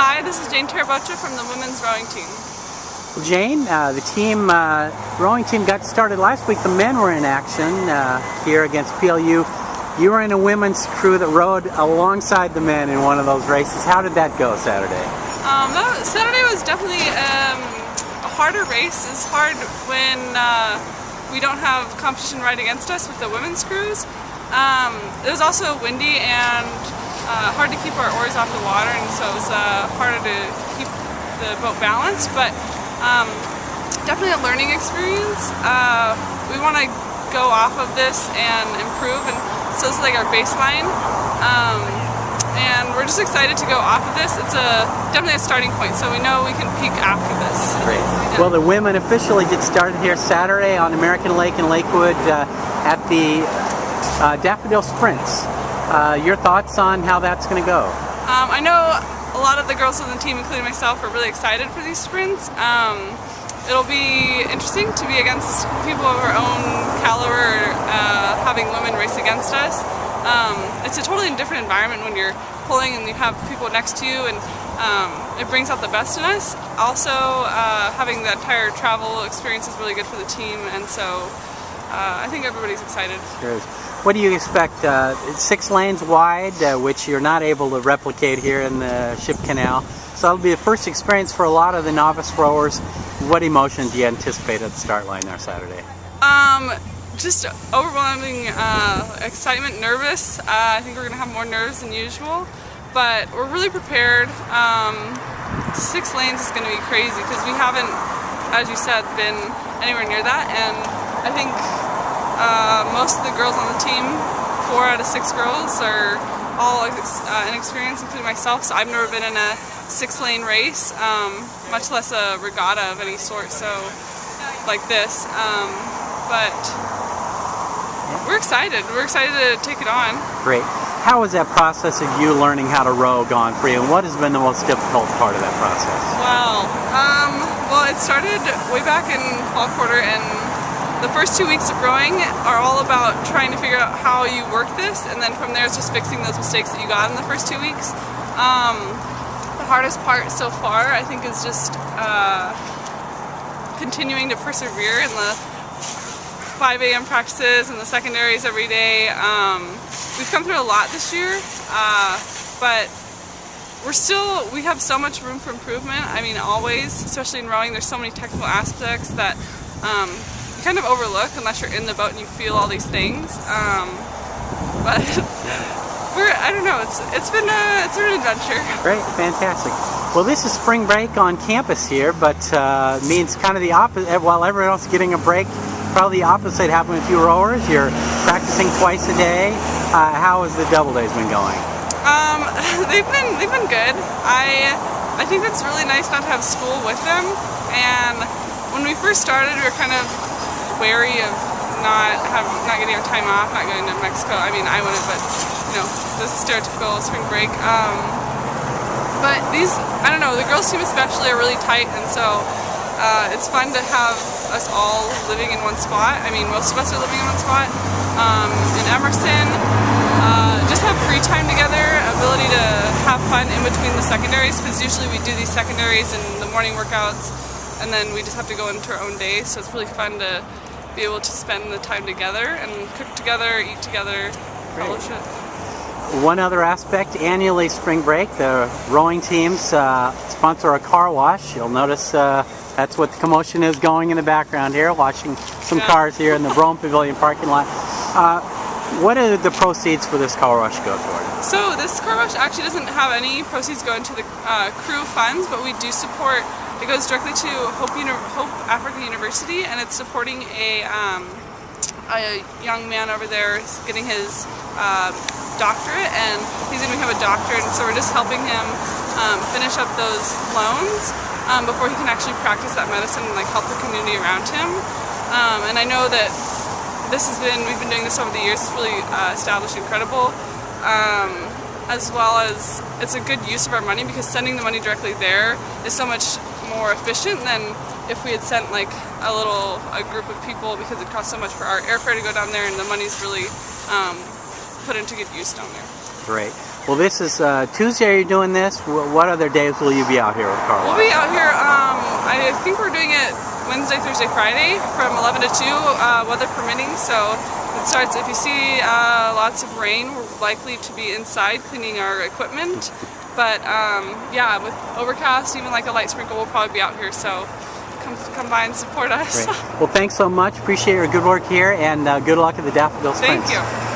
Hi, this is Jane Tarabochia from the women's rowing team. Jane, the rowing team got started last week. The men were in action here against PLU. You were in a women's crew that rowed alongside the men in one of those races. How did that go Saturday? Saturday was definitely a harder race. It's hard when we don't have competition right against us with the women's crews. It was also windy and hard to keep our oars off the water, and so it was harder to keep the boat balanced, but definitely a learning experience. We want to go off of this and improve, and so it's like our baseline, and we're just excited to go off of this. It's definitely a starting point, so we know we can peak after this. Great. Yeah. Well, the women officially get started here Saturday on American Lake in Lakewood at the Daffodil Sprints. Your thoughts on how that's going to go? I know a lot of the girls on the team, including myself, are really excited for these sprints. It'll be interesting to be against people of our own caliber, having women race against us. It's a totally different environment when you're pulling and you have people next to you, and it brings out the best in us. Also, having the entire travel experience is really good for the team, and so I think everybody's excited. Sure is. What do you expect? It's 6 lanes wide, which you're not able to replicate here in the Ship Canal. So that'll be the first experience for a lot of the novice rowers. What emotion do you anticipate at the start line there Saturday? Just overwhelming excitement, nervous. I think we're going to have more nerves than usual, but we're really prepared. 6 lanes is going to be crazy because we haven't, as you said, been anywhere near that, and I think most of the girls on the team, 4 out of 6 girls, are all inexperienced, including myself, so I've never been in a 6-lane race, much less a regatta of any sort, so like this, but we're excited. We're excited to take it on. Great. How has that process of you learning how to row gone for you, and what has been the most difficult part of that process? Well, it started way back in fall quarter, and the first 2 weeks of rowing are all about trying to figure out how you work this, and then from there it's just fixing those mistakes that you got in the first 2 weeks. The hardest part so far, I think, is just continuing to persevere in the 5 a.m. practices and the secondaries every day. We've come through a lot this year, but we have so much room for improvement. I mean, always, especially in rowing, there's so many technical aspects that you kind of overlook unless you're in the boat and you feel all these things. But I don't know, it's been an adventure. Great, fantastic. Well, this is spring break on campus here, but means kind of the opposite. While everyone else is getting a break, probably the opposite happened with you rowers. You're practicing twice a day. How has the double days been going? They've been good. I think it's really nice not to have school with them, and when we first started, we were kind of wary of not getting our time off, not going to Mexico. I mean, I wouldn't, but you know, the stereotypical spring break. But I don't know, the girls team especially are really tight, and so it's fun to have us all living in one spot. I mean, most of us are living in one spot. In Emerson, just have free time together, ability to have fun in between the secondaries, because usually we do these secondaries and the morning workouts, and then we just have to go into our own day, so it's really fun to be able to spend the time together and cook together, eat together, fellowship. One other aspect, annually spring break, the rowing teams sponsor a car wash. You'll notice that's what the commotion is going in the background here, watching some cars here in the Brome Pavilion parking lot. What do the proceeds for this car wash go toward? So this car wash actually doesn't have any proceeds going to the crew funds, but we do support. It goes directly to Hope Africa University, and it's supporting a young man over there getting his doctorate, and he's going to become a doctor, and so we're just helping him finish up those loans before he can actually practice that medicine and like help the community around him. And I know that we've been doing this over the years. It's really established incredible, as well as it's a good use of our money, because sending the money directly there is so much more efficient than if we had sent like a group of people, because it costs so much for our airfare to go down there, and the money's really put into good use down there. Great. Well, this is Tuesday. Are you doing this? What other days will you be out here with car We'll wash? be out here, I think we're doing it Wednesday, Thursday, Friday from 11 to 2, weather permitting. So it starts, if you see lots of rain, we're likely to be inside cleaning our equipment. But yeah, with overcast, even like a light sprinkle, we'll probably be out here. So come by and support us. Great. Well, thanks so much. Appreciate your good work here, and good luck at the Daffodil Sprints. Thank you.